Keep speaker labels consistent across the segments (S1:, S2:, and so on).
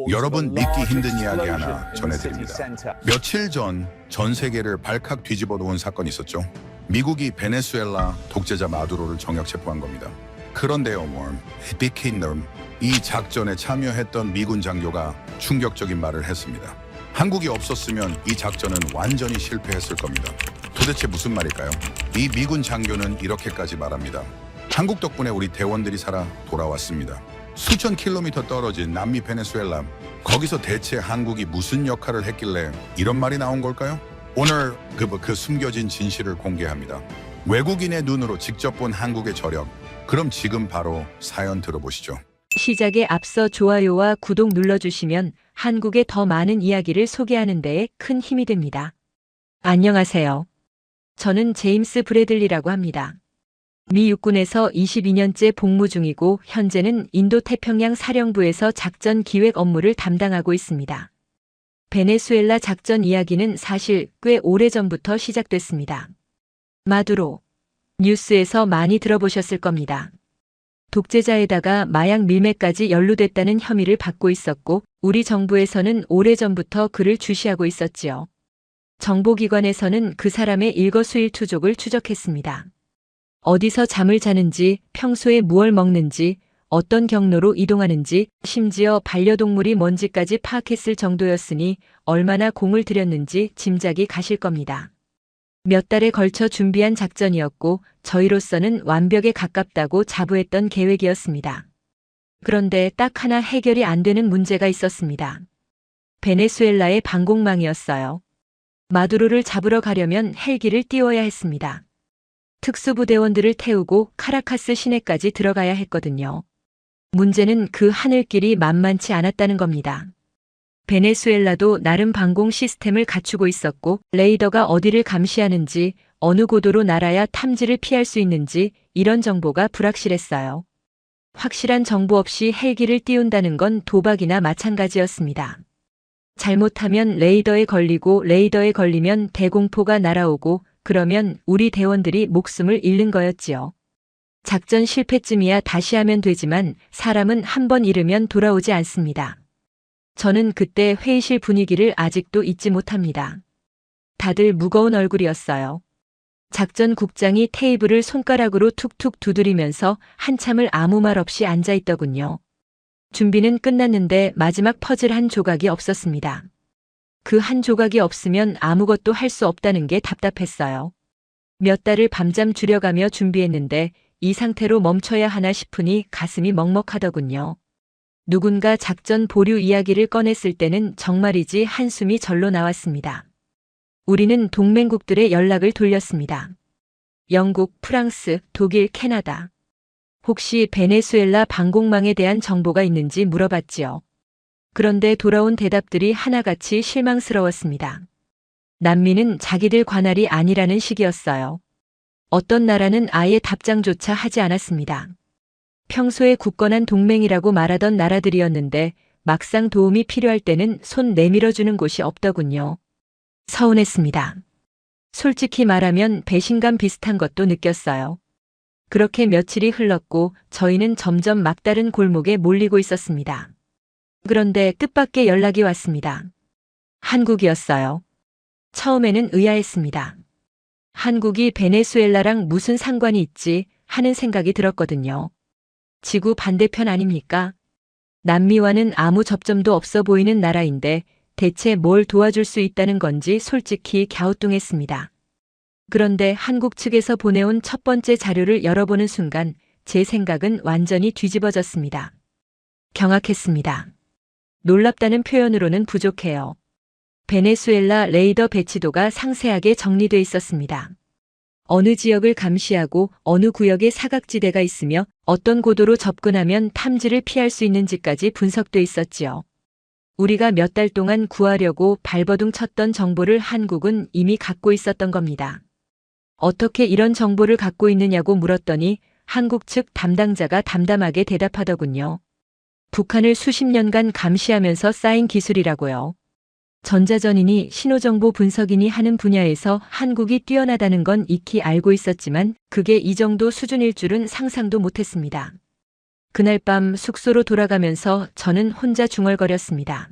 S1: 여러분 믿기 힘든 이야기 하나 전해드립니다. 며칠 전 전 세계를 발칵 뒤집어 놓은 사건이 있었죠. 미국이 베네수엘라 독재자 마두로를 정역 체포한 겁니다. 그런데요, 빅힌덤 이 작전에 참여했던 미군 장교가 충격적인 말을 했습니다. 한국이 없었으면 이 작전은 완전히 실패했을 겁니다. 도대체 무슨 말일까요? 이 미군 장교는 이렇게까지 말합니다. 한국 덕분에 우리 대원들이 살아 돌아왔습니다. 수천 킬로미터 떨어진 남미 베네수엘라, 거기서 대체 한국이 무슨 역할을 했길래 이런 말이 나온 걸까요? 오늘 그 숨겨진 진실을 공개합니다. 외국인의 눈으로 직접 본 한국의 저력. 그럼 지금 바로 사연 들어보시죠.
S2: 시작에 앞서 좋아요와 구독 눌러주시면 한국의 더 많은 이야기를 소개하는 데에 큰 힘이 됩니다. 안녕하세요. 저는 제임스 브래들리라고 합니다. 미 육군에서 22년째 복무 중이고 현재는 인도태평양 사령부에서 작전 기획 업무를 담당하고 있습니다. 베네수엘라 작전 이야기는 사실 꽤 오래전부터 시작됐습니다. 마두로. 뉴스에서 많이 들어보셨을 겁니다. 독재자에다가 마약 밀매까지 연루됐다는 혐의를 받고 있었고 우리 정부에서는 오래전부터 그를 주시하고 있었지요. 정보기관에서는 그 사람의 일거수일투족을 추적했습니다. 어디서 잠을 자는지, 평소에 무얼 먹는지, 어떤 경로로 이동하는지, 심지어 반려동물이 뭔지까지 파악했을 정도였으니 얼마나 공을 들였는지 짐작이 가실 겁니다. 몇 달에 걸쳐 준비한 작전이었고 저희로서는 완벽에 가깝다고 자부했던 계획이었습니다. 그런데 딱 하나 해결이 안 되는 문제가 있었습니다. 베네수엘라의 방공망이었어요. 마두로를 잡으러 가려면 헬기를 띄워야 했습니다. 특수부대원들을 태우고 카라카스 시내까지 들어가야 했거든요. 문제는 그 하늘길이 만만치 않았다는 겁니다. 베네수엘라도 나름 방공 시스템을 갖추고 있었고 레이더가 어디를 감시하는지 어느 고도로 날아야 탐지를 피할 수 있는지 이런 정보가 불확실했어요. 확실한 정보 없이 헬기를 띄운다는 건 도박이나 마찬가지였습니다. 잘못하면 레이더에 걸리고 레이더에 걸리면 대공포가 날아오고 그러면 우리 대원들이 목숨을 잃는 거였지요. 작전 실패쯤이야 다시 하면 되지만 사람은 한 번 잃으면 돌아오지 않습니다. 저는 그때 회의실 분위기를 아직도 잊지 못합니다. 다들 무거운 얼굴이었어요. 작전국장이 테이블을 손가락으로 툭툭 두드리면서 한참을 아무 말 없이 앉아 있더군요. 준비는 끝났는데 마지막 퍼즐 한 조각이 없었습니다. 그 한 조각이 없으면 아무것도 할 수 없다는 게 답답했어요. 몇 달을 밤잠 줄여가며 준비했는데 이 상태로 멈춰야 하나 싶으니 가슴이 먹먹하더군요. 누군가 작전 보류 이야기를 꺼냈을 때는 정말이지 한숨이 절로 나왔습니다. 우리는 동맹국들의 연락을 돌렸습니다. 영국, 프랑스, 독일, 캐나다. 혹시 베네수엘라 방공망에 대한 정보가 있는지 물어봤지요. 그런데 돌아온 대답들이 하나같이 실망스러웠습니다. 난민은 자기들 관할이 아니라는 식이었어요. 어떤 나라는 아예 답장조차 하지 않았습니다. 평소에 굳건한 동맹이라고 말하던 나라들이었는데 막상 도움이 필요할 때는 손 내밀어주는 곳이 없더군요. 서운했습니다. 솔직히 말하면 배신감 비슷한 것도 느꼈어요. 그렇게 며칠이 흘렀고 저희는 점점 막다른 골목에 몰리고 있었습니다. 그런데 뜻밖의 연락이 왔습니다. 한국이었어요. 처음에는 의아했습니다. 한국이 베네수엘라랑 무슨 상관이 있지 하는 생각이 들었거든요. 지구 반대편 아닙니까? 남미와는 아무 접점도 없어 보이는 나라인데 대체 뭘 도와줄 수 있다는 건지 솔직히 갸우뚱했습니다. 그런데 한국 측에서 보내온 첫 번째 자료를 열어보는 순간 제 생각은 완전히 뒤집어졌습니다. 경악했습니다. 놀랍다는 표현으로는 부족해요. 베네수엘라 레이더 배치도가 상세하게 정리돼 있었습니다. 어느 지역을 감시하고 어느 구역에 사각지대가 있으며 어떤 고도로 접근하면 탐지를 피할 수 있는지까지 분석돼 있었지요. 우리가 몇 달 동안 구하려고 발버둥 쳤던 정보를 한국은 이미 갖고 있었던 겁니다. 어떻게 이런 정보를 갖고 있느냐고 물었더니 한국 측 담당자가 담담하게 대답하더군요. 북한을 수십 년간 감시하면서 쌓인 기술이라고요. 전자전이니 신호정보 분석이니 하는 분야에서 한국이 뛰어나다는 건 익히 알고 있었지만 그게 이 정도 수준일 줄은 상상도 못했습니다. 그날 밤 숙소로 돌아가면서 저는 혼자 중얼거렸습니다.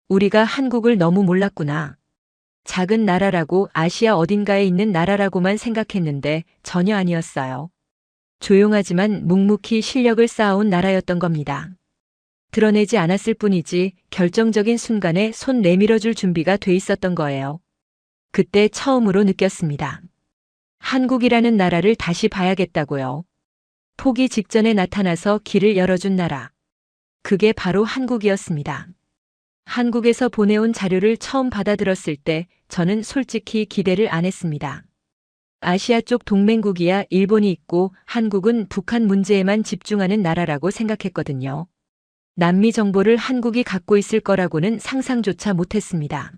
S2: 우리가 한국을 너무 몰랐구나. 작은 나라라고 아시아 어딘가에 있는 나라라고만 생각했는데 전혀 아니었어요. 조용하지만 묵묵히 실력을 쌓아온 나라였던 겁니다. 드러내지 않았을 뿐이지 결정적인 순간에 손 내밀어줄 준비가 돼 있었던 거예요. 그때 처음으로 느꼈습니다. 한국이라는 나라를 다시 봐야겠다고요. 포기 직전에 나타나서 길을 열어준 나라. 그게 바로 한국이었습니다. 한국에서 보내온 자료를 처음 받아들었을 때 저는 솔직히 기대를 안 했습니다. 아시아 쪽 동맹국이야 일본이 있고 한국은 북한 문제에만 집중하는 나라라고 생각했거든요. 남미 정보를 한국이 갖고 있을 거라고는 상상조차 못했습니다.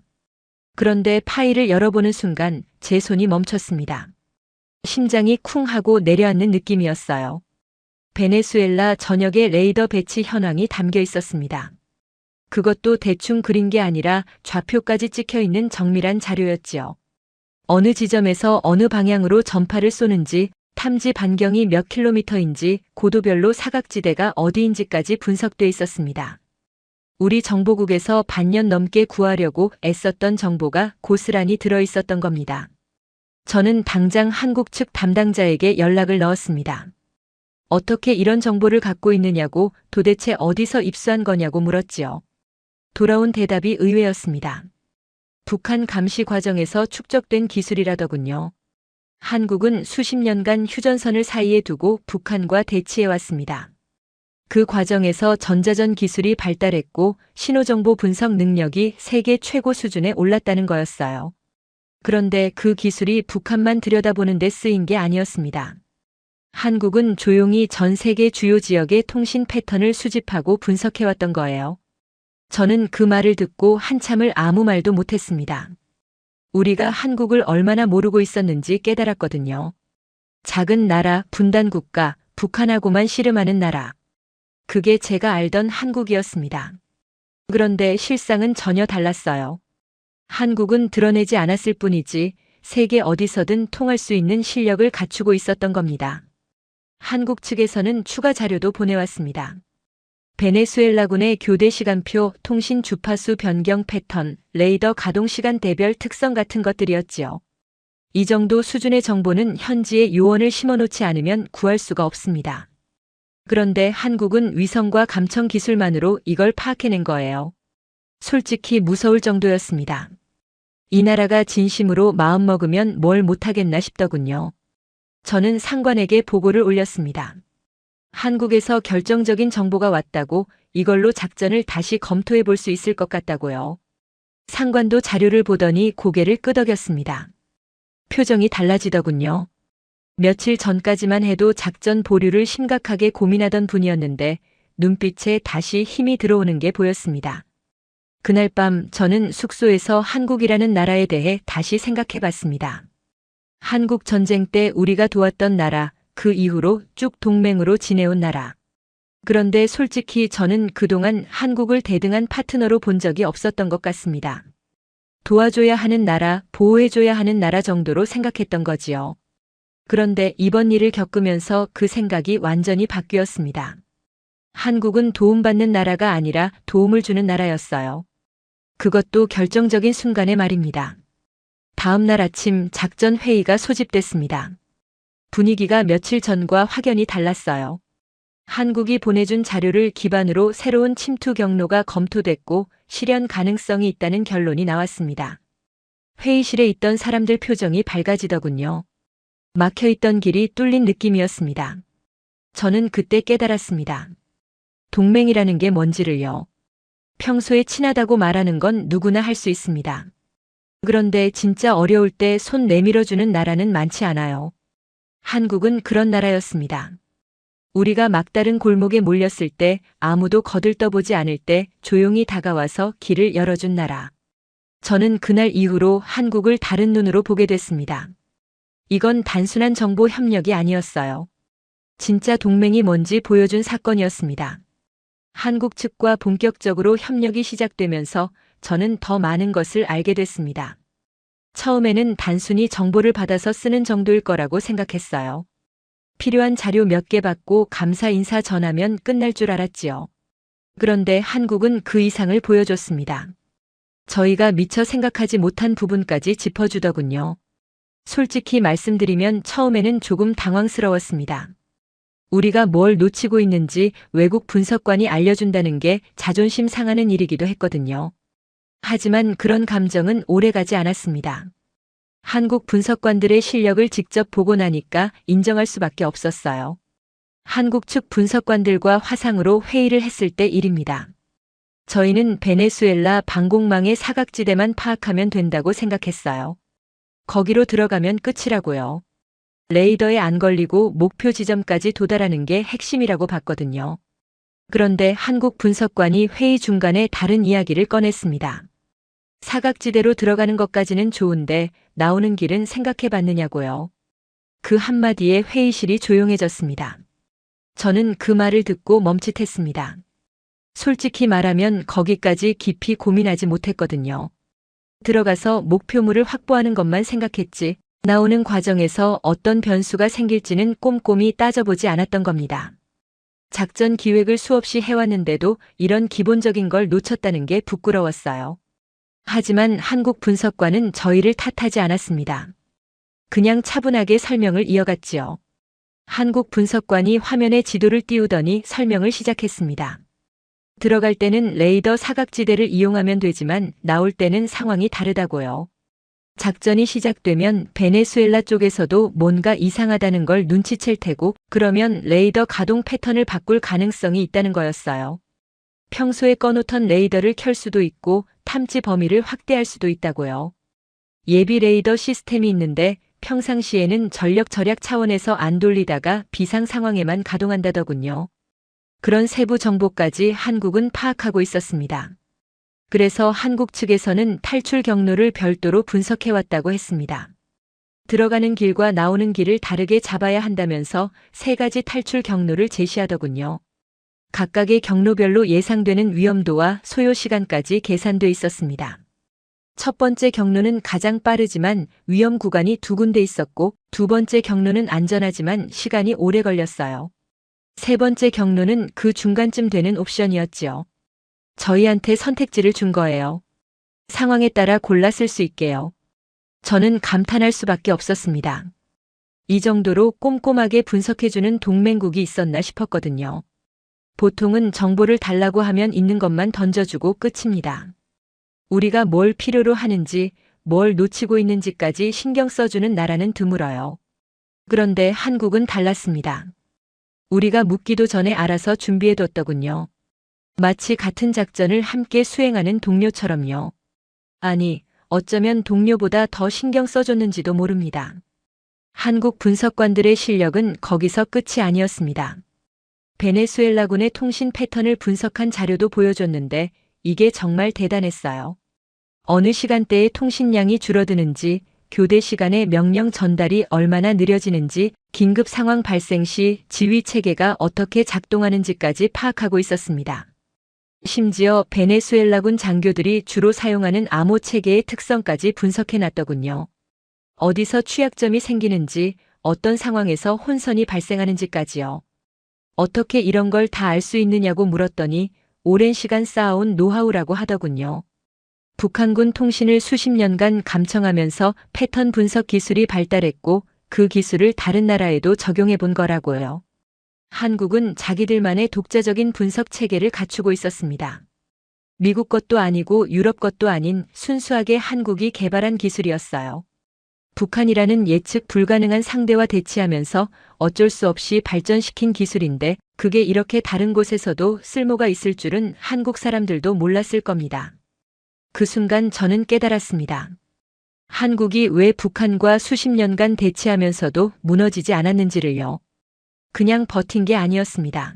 S2: 그런데 파일을 열어보는 순간 제 손이 멈췄습니다. 심장이 쿵 하고 내려앉는 느낌이었어요. 베네수엘라 전역의 레이더 배치 현황이 담겨 있었습니다. 그것도 대충 그린 게 아니라 좌표까지 찍혀 있는 정밀한 자료였지요. 어느 지점에서 어느 방향으로 전파를 쏘는지, 탐지 반경이 몇 킬로미터인지, 고도별로 사각지대가 어디인지까지 분석돼 있었습니다. 우리 정보국에서 반년 넘게 구하려고 애썼던 정보가 고스란히 들어 있었던 겁니다. 저는 당장 한국 측 담당자에게 연락을 넣었습니다. 어떻게 이런 정보를 갖고 있느냐고, 도대체 어디서 입수한 거냐고 물었지요. 돌아온 대답이 의외였습니다. 북한 감시 과정에서 축적된 기술이라더군요. 한국은 수십 년간 휴전선을 사이에 두고 북한과 대치해왔습니다. 그 과정에서 전자전 기술이 발달했고 신호정보 분석 능력이 세계 최고 수준에 올랐다는 거였어요. 그런데 그 기술이 북한만 들여다보는 데 쓰인 게 아니었습니다. 한국은 조용히 전 세계 주요 지역의 통신 패턴을 수집하고 분석해왔던 거예요. 저는 그 말을 듣고 한참을 아무 말도 못했습니다. 우리가 한국을 얼마나 모르고 있었는지 깨달았거든요. 작은 나라, 분단 국가, 북한하고만 씨름하는 나라. 그게 제가 알던 한국이었습니다. 그런데 실상은 전혀 달랐어요. 한국은 드러내지 않았을 뿐이지 세계 어디서든 통할 수 있는 실력을 갖추고 있었던 겁니다. 한국 측에서는 추가 자료도 보내왔습니다. 베네수엘라군의 교대 시간표, 통신 주파수 변경 패턴, 레이더 가동 시간대별 특성 같은 것들이었지요. 이 정도 수준의 정보는 현지에 요원을 심어놓지 않으면 구할 수가 없습니다. 그런데 한국은 위성과 감청 기술만으로 이걸 파악해낸 거예요. 솔직히 무서울 정도였습니다. 이 나라가 진심으로 마음먹으면 뭘 못하겠나 싶더군요. 저는 상관에게 보고를 올렸습니다. 한국에서 결정적인 정보가 왔다고, 이걸로 작전을 다시 검토해 볼 수 있을 것 같다고요. 상관도 자료를 보더니 고개를 끄덕였습니다. 표정이 달라지더군요. 며칠 전까지만 해도 작전 보류를 심각하게 고민하던 분이었는데 눈빛에 다시 힘이 들어오는 게 보였습니다. 그날 밤 저는 숙소에서 한국이라는 나라에 대해 다시 생각해 봤습니다. 한국 전쟁 때 우리가 도왔던 나라, 그 이후로 쭉 동맹으로 지내온 나라. 그런데 솔직히 저는 그동안 한국을 대등한 파트너로 본 적이 없었던 것 같습니다. 도와줘야 하는 나라, 보호해줘야 하는 나라 정도로 생각했던 거지요. 그런데 이번 일을 겪으면서 그 생각이 완전히 바뀌었습니다. 한국은 도움받는 나라가 아니라 도움을 주는 나라였어요. 그것도 결정적인 순간의 말입니다. 다음 날 아침 작전 회의가 소집됐습니다. 분위기가 며칠 전과 확연히 달랐어요. 한국이 보내준 자료를 기반으로 새로운 침투 경로가 검토됐고 실현 가능성이 있다는 결론이 나왔습니다. 회의실에 있던 사람들 표정이 밝아지더군요. 막혀있던 길이 뚫린 느낌이었습니다. 저는 그때 깨달았습니다. 동맹이라는 게 뭔지를요. 평소에 친하다고 말하는 건 누구나 할 수 있습니다. 그런데 진짜 어려울 때 손 내밀어주는 나라는 많지 않아요. 한국은 그런 나라였습니다. 우리가 막다른 골목에 몰렸을 때, 아무도 거들떠보지 않을 때 조용히 다가와서 길을 열어준 나라. 저는 그날 이후로 한국을 다른 눈으로 보게 됐습니다. 이건 단순한 정보 협력이 아니었어요. 진짜 동맹이 뭔지 보여준 사건이었습니다. 한국 측과 본격적으로 협력이 시작되면서 저는 더 많은 것을 알게 됐습니다. 처음에는 단순히 정보를 받아서 쓰는 정도일 거라고 생각했어요. 필요한 자료 몇 개 받고 감사 인사 전하면 끝날 줄 알았지요. 그런데 한국은 그 이상을 보여줬습니다. 저희가 미처 생각하지 못한 부분까지 짚어주더군요. 솔직히 말씀드리면 처음에는 조금 당황스러웠습니다. 우리가 뭘 놓치고 있는지 외국 분석관이 알려준다는 게 자존심 상하는 일이기도 했거든요. 하지만 그런 감정은 오래가지 않았습니다. 한국 분석관들의 실력을 직접 보고 나니까 인정할 수밖에 없었어요. 한국 측 분석관들과 화상으로 회의를 했을 때 일입니다. 저희는 베네수엘라 방공망의 사각지대만 파악하면 된다고 생각했어요. 거기로 들어가면 끝이라고요. 레이더에 안 걸리고 목표 지점까지 도달하는 게 핵심이라고 봤거든요. 그런데 한국 분석관이 회의 중간에 다른 이야기를 꺼냈습니다. 사각지대로 들어가는 것까지는 좋은데 나오는 길은 생각해 봤느냐고요. 그 한마디에 회의실이 조용해졌습니다. 저는 그 말을 듣고 멈칫했습니다. 솔직히 말하면 거기까지 깊이 고민하지 못했거든요. 들어가서 목표물을 확보하는 것만 생각했지 나오는 과정에서 어떤 변수가 생길지는 꼼꼼히 따져보지 않았던 겁니다. 작전 기획을 수없이 해왔는데도 이런 기본적인 걸 놓쳤다는 게 부끄러웠어요. 하지만 한국 분석관은 저희를 탓하지 않았습니다. 그냥 차분하게 설명을 이어갔지요. 한국 분석관이 화면에 지도를 띄우더니 설명을 시작했습니다. 들어갈 때는 레이더 사각지대를 이용하면 되지만 나올 때는 상황이 다르다고요. 작전이 시작되면 베네수엘라 쪽에서도 뭔가 이상하다는 걸 눈치챌 테고 그러면 레이더 가동 패턴을 바꿀 가능성이 있다는 거였어요. 평소에 꺼놓던 레이더를 켤 수도 있고 탐지 범위를 확대할 수도 있다고요. 예비 레이더 시스템이 있는데 평상시에는 전력 절약 차원에서 안 돌리다가 비상 상황에만 가동한다더군요. 그런 세부 정보까지 한국은 파악하고 있었습니다. 그래서 한국 측에서는 탈출 경로를 별도로 분석해왔다고 했습니다. 들어가는 길과 나오는 길을 다르게 잡아야 한다면서 3가지 탈출 경로를 제시하더군요. 각각의 경로별로 예상되는 위험도와 소요 시간까지 계산돼 있었습니다. 첫 번째 경로는 가장 빠르지만 위험 구간이 2군데 있었고 두 번째 경로는 안전하지만 시간이 오래 걸렸어요. 세 번째 경로는 그 중간쯤 되는 옵션이었지요. 저희한테 선택지를 준 거예요. 상황에 따라 골라 쓸 수 있게요. 저는 감탄할 수밖에 없었습니다. 이 정도로 꼼꼼하게 분석해주는 동맹국이 있었나 싶었거든요. 보통은 정보를 달라고 하면 있는 것만 던져주고 끝입니다. 우리가 뭘 필요로 하는지, 뭘 놓치고 있는지까지 신경 써주는 나라는 드물어요. 그런데 한국은 달랐습니다. 우리가 묻기도 전에 알아서 준비해뒀더군요. 마치 같은 작전을 함께 수행하는 동료처럼요. 아니, 어쩌면 동료보다 더 신경 써줬는지도 모릅니다. 한국 분석관들의 실력은 거기서 끝이 아니었습니다. 베네수엘라군의 통신 패턴을 분석한 자료도 보여줬는데 이게 정말 대단했어요. 어느 시간대에 통신량이 줄어드는지, 교대 시간에 명령 전달이 얼마나 느려지는지, 긴급 상황 발생 시 지휘 체계가 어떻게 작동하는지까지 파악하고 있었습니다. 심지어 베네수엘라군 장교들이 주로 사용하는 암호 체계의 특성까지 분석해놨더군요. 어디서 취약점이 생기는지, 어떤 상황에서 혼선이 발생하는지까지요. 어떻게 이런 걸 다 알 수 있느냐고 물었더니 오랜 시간 쌓아온 노하우라고 하더군요. 북한군 통신을 수십 년간 감청하면서 패턴 분석 기술이 발달했고 그 기술을 다른 나라에도 적용해 본 거라고요. 한국은 자기들만의 독자적인 분석 체계를 갖추고 있었습니다. 미국 것도 아니고 유럽 것도 아닌 순수하게 한국이 개발한 기술이었어요. 북한이라는 예측 불가능한 상대와 대치하면서 어쩔 수 없이 발전시킨 기술인데 그게 이렇게 다른 곳에서도 쓸모가 있을 줄은 한국 사람들도 몰랐을 겁니다. 그 순간 저는 깨달았습니다. 한국이 왜 북한과 수십 년간 대치하면서도 무너지지 않았는지를요. 그냥 버틴 게 아니었습니다.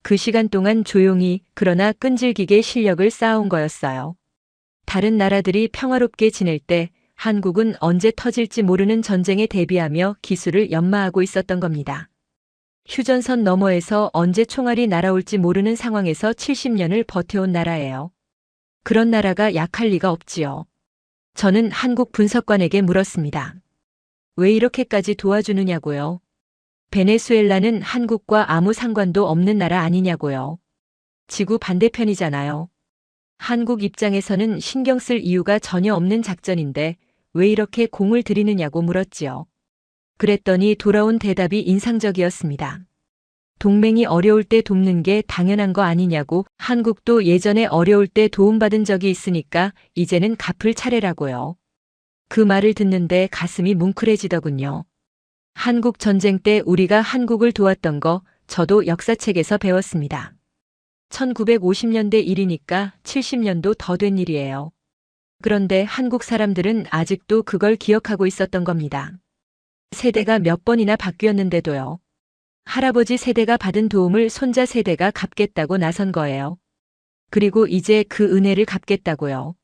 S2: 그 시간 동안 조용히 그러나 끈질기게 실력을 쌓아온 거였어요. 다른 나라들이 평화롭게 지낼 때 한국은 언제 터질지 모르는 전쟁에 대비하며 기술을 연마하고 있었던 겁니다. 휴전선 너머에서 언제 총알이 날아올지 모르는 상황에서 70년을 버텨온 나라예요. 그런 나라가 약할 리가 없지요. 저는 한국 분석관에게 물었습니다. 왜 이렇게까지 도와주느냐고요? 베네수엘라는 한국과 아무 상관도 없는 나라 아니냐고요. 지구 반대편이잖아요. 한국 입장에서는 신경 쓸 이유가 전혀 없는 작전인데 왜 이렇게 공을 들이느냐고 물었지요. 그랬더니 돌아온 대답이 인상적이었습니다. 동맹이 어려울 때 돕는 게 당연한 거 아니냐고, 한국도 예전에 어려울 때 도움받은 적이 있으니까 이제는 갚을 차례라고요. 그 말을 듣는데 가슴이 뭉클해지더군요. 한국 전쟁 때 우리가 한국을 도왔던 거 저도 역사책에서 배웠습니다. 1950년대 일이니까 70년도 더 된 일이에요. 그런데 한국 사람들은 아직도 그걸 기억하고 있었던 겁니다. 세대가 몇 번이나 바뀌었는데도요. 할아버지 세대가 받은 도움을 손자 세대가 갚겠다고 나선 거예요. 그리고 이제 그 은혜를 갚겠다고요.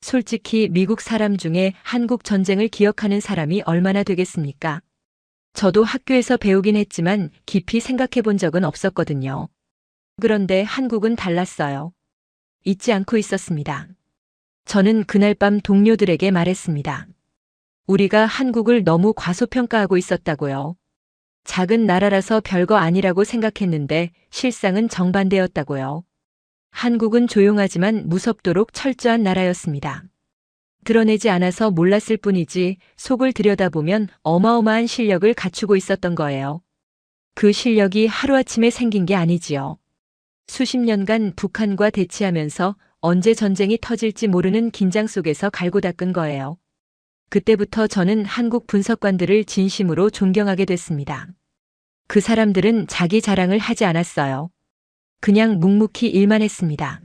S2: 솔직히 미국 사람 중에 한국 전쟁을 기억하는 사람이 얼마나 되겠습니까? 저도 학교에서 배우긴 했지만 깊이 생각해 본 적은 없었거든요. 그런데 한국은 달랐어요. 잊지 않고 있었습니다. 저는 그날 밤 동료들에게 말했습니다. 우리가 한국을 너무 과소평가하고 있었다고요. 작은 나라라서 별거 아니라고 생각했는데 실상은 정반대였다고요. 한국은 조용하지만 무섭도록 철저한 나라였습니다. 드러내지 않아서 몰랐을 뿐이지 속을 들여다보면 어마어마한 실력을 갖추고 있었던 거예요. 그 실력이 하루아침에 생긴 게 아니지요. 수십 년간 북한과 대치하면서 언제 전쟁이 터질지 모르는 긴장 속에서 갈고 닦은 거예요. 그때부터 저는 한국 분석관들을 진심으로 존경하게 됐습니다. 그 사람들은 자기 자랑을 하지 않았어요. 그냥 묵묵히 일만 했습니다.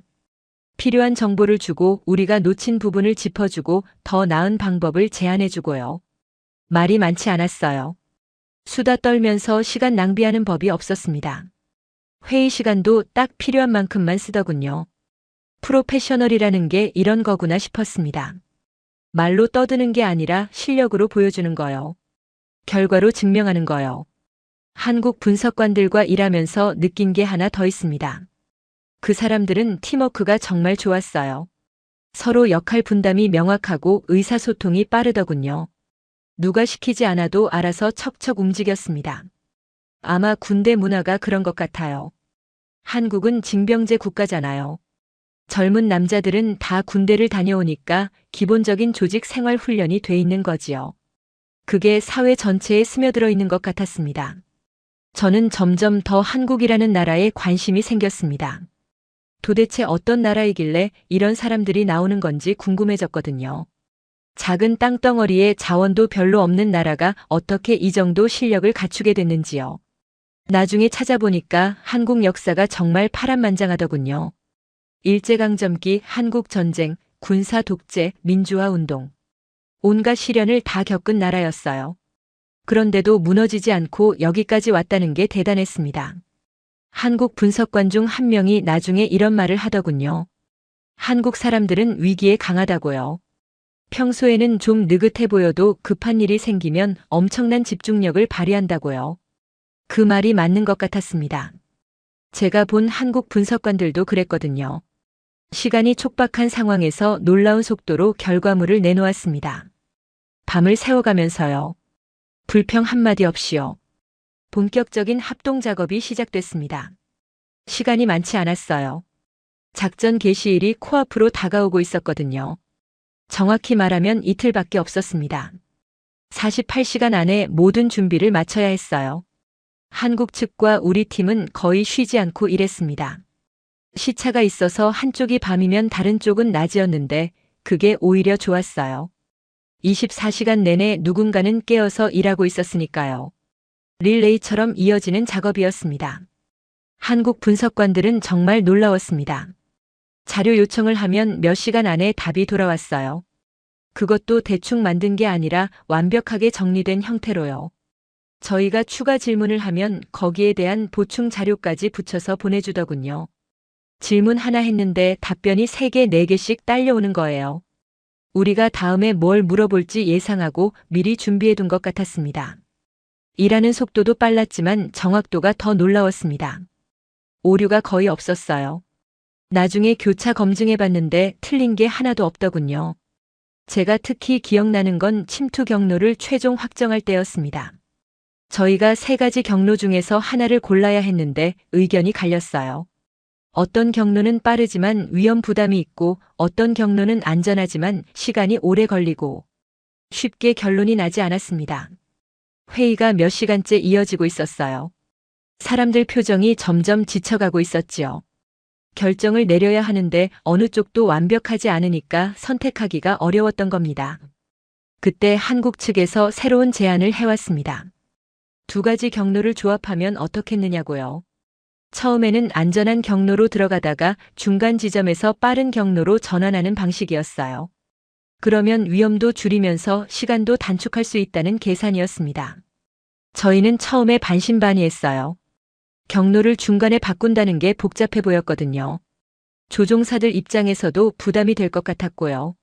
S2: 필요한 정보를 주고 우리가 놓친 부분을 짚어주고 더 나은 방법을 제안해주고요. 말이 많지 않았어요. 수다 떨면서 시간 낭비하는 법이 없었습니다. 회의 시간도 딱 필요한 만큼만 쓰더군요. 프로페셔널이라는 게 이런 거구나 싶었습니다. 말로 떠드는 게 아니라 실력으로 보여주는 거요. 결과로 증명하는 거요. 한국 분석관들과 일하면서 느낀 게 하나 더 있습니다. 그 사람들은 팀워크가 정말 좋았어요. 서로 역할 분담이 명확하고 의사소통이 빠르더군요. 누가 시키지 않아도 알아서 척척 움직였습니다. 아마 군대 문화가 그런 것 같아요. 한국은 징병제 국가잖아요. 젊은 남자들은 다 군대를 다녀오니까 기본적인 조직 생활 훈련이 돼 있는 거지요. 그게 사회 전체에 스며들어 있는 것 같았습니다. 저는 점점 더 한국이라는 나라에 관심이 생겼습니다. 도대체 어떤 나라이길래 이런 사람들이 나오는 건지 궁금해졌거든요. 작은 땅덩어리에 자원도 별로 없는 나라가 어떻게 이 정도 실력을 갖추게 됐는지요. 나중에 찾아보니까 한국 역사가 정말 파란만장하더군요. 일제강점기, 한국전쟁, 군사 독재, 민주화 운동. 온갖 시련을 다 겪은 나라였어요. 그런데도 무너지지 않고 여기까지 왔다는 게 대단했습니다. 한국 분석관 중 한 명이 나중에 이런 말을 하더군요. 한국 사람들은 위기에 강하다고요. 평소에는 좀 느긋해 보여도 급한 일이 생기면 엄청난 집중력을 발휘한다고요. 그 말이 맞는 것 같았습니다. 제가 본 한국 분석관들도 그랬거든요. 시간이 촉박한 상황에서 놀라운 속도로 결과물을 내놓았습니다. 밤을 새워가면서요. 불평 한마디 없이요. 본격적인 합동 작업이 시작됐습니다. 시간이 많지 않았어요. 작전 개시일이 코앞으로 다가오고 있었거든요. 정확히 말하면 이틀밖에 없었습니다. 48시간 안에 모든 준비를 마쳐야 했어요. 한국 측과 우리 팀은 거의 쉬지 않고 일했습니다. 시차가 있어서 한쪽이 밤이면 다른 쪽은 낮이었는데 그게 오히려 좋았어요. 24시간 내내 누군가는 깨어서 일하고 있었으니까요. 릴레이처럼 이어지는 작업이었습니다. 한국 분석관들은 정말 놀라웠습니다. 자료 요청을 하면 몇 시간 안에 답이 돌아왔어요. 그것도 대충 만든 게 아니라 완벽하게 정리된 형태로요. 저희가 추가 질문을 하면 거기에 대한 보충 자료까지 붙여서 보내주더군요. 질문 하나 했는데 답변이 3개, 4개씩 딸려오는 거예요. 우리가 다음에 뭘 물어볼지 예상하고 미리 준비해둔 것 같았습니다. 일하는 속도도 빨랐지만 정확도가 더 놀라웠습니다. 오류가 거의 없었어요. 나중에 교차 검증해봤는데 틀린 게 하나도 없더군요. 제가 특히 기억나는 건 침투 경로를 최종 확정할 때였습니다. 저희가 세 가지 경로 중에서 하나를 골라야 했는데 의견이 갈렸어요. 어떤 경로는 빠르지만 위험 부담이 있고 어떤 경로는 안전하지만 시간이 오래 걸리고 쉽게 결론이 나지 않았습니다. 회의가 몇 시간째 이어지고 있었어요. 사람들 표정이 점점 지쳐가고 있었지요. 결정을 내려야 하는데 어느 쪽도 완벽하지 않으니까 선택하기가 어려웠던 겁니다. 그때 한국 측에서 새로운 제안을 해왔습니다. 두 가지 경로를 조합하면 어떻겠느냐고요. 처음에는 안전한 경로로 들어가다가 중간 지점에서 빠른 경로로 전환하는 방식이었어요. 그러면 위험도 줄이면서 시간도 단축할 수 있다는 계산이었습니다. 저희는 처음에 반신반의했어요. 경로를 중간에 바꾼다는 게 복잡해 보였거든요. 조종사들 입장에서도 부담이 될 것 같았고요.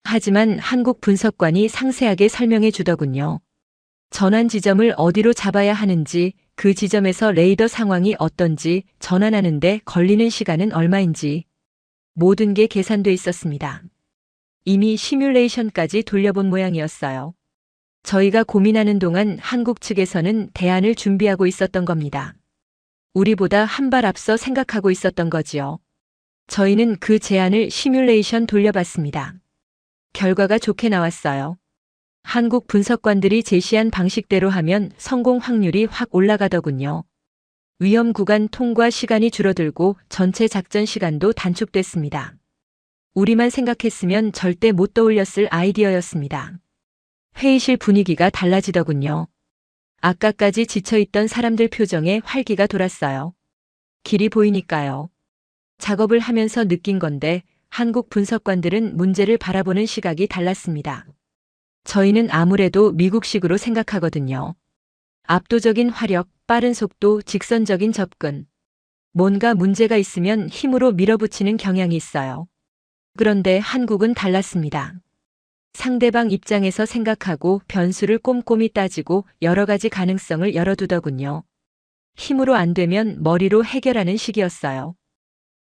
S2: 하지만 한국 분석관이 상세하게 설명해 주더군요. 전환 지점을 어디로 잡아야 하는지, 그 지점에서 레이더 상황이 어떤지, 전환하는데 걸리는 시간은 얼마인지 모든 게 계산돼 있었습니다. 이미 시뮬레이션까지 돌려본 모양이었어요. 저희가 고민하는 동안 한국 측에서는 대안을 준비하고 있었던 겁니다. 우리보다 한 발 앞서 생각하고 있었던 거지요. 저희는 그 제안을 시뮬레이션 돌려봤습니다. 결과가 좋게 나왔어요. 한국 분석관들이 제시한 방식대로 하면 성공 확률이 확 올라가더군요. 위험 구간 통과 시간이 줄어들고 전체 작전 시간도 단축됐습니다. 우리만 생각했으면 절대 못 떠올렸을 아이디어였습니다. 회의실 분위기가 달라지더군요. 아까까지 지쳐있던 사람들 표정에 활기가 돌았어요. 길이 보이니까요. 작업을 하면서 느낀 건데 한국 분석관들은 문제를 바라보는 시각이 달랐습니다. 저희는 아무래도 미국식으로 생각하거든요. 압도적인 화력, 빠른 속도, 직선적인 접근. 뭔가 문제가 있으면 힘으로 밀어붙이는 경향이 있어요. 그런데 한국은 달랐습니다. 상대방 입장에서 생각하고 변수를 꼼꼼히 따지고 여러 가지 가능성을 열어두더군요. 힘으로 안 되면 머리로 해결하는 식이었어요.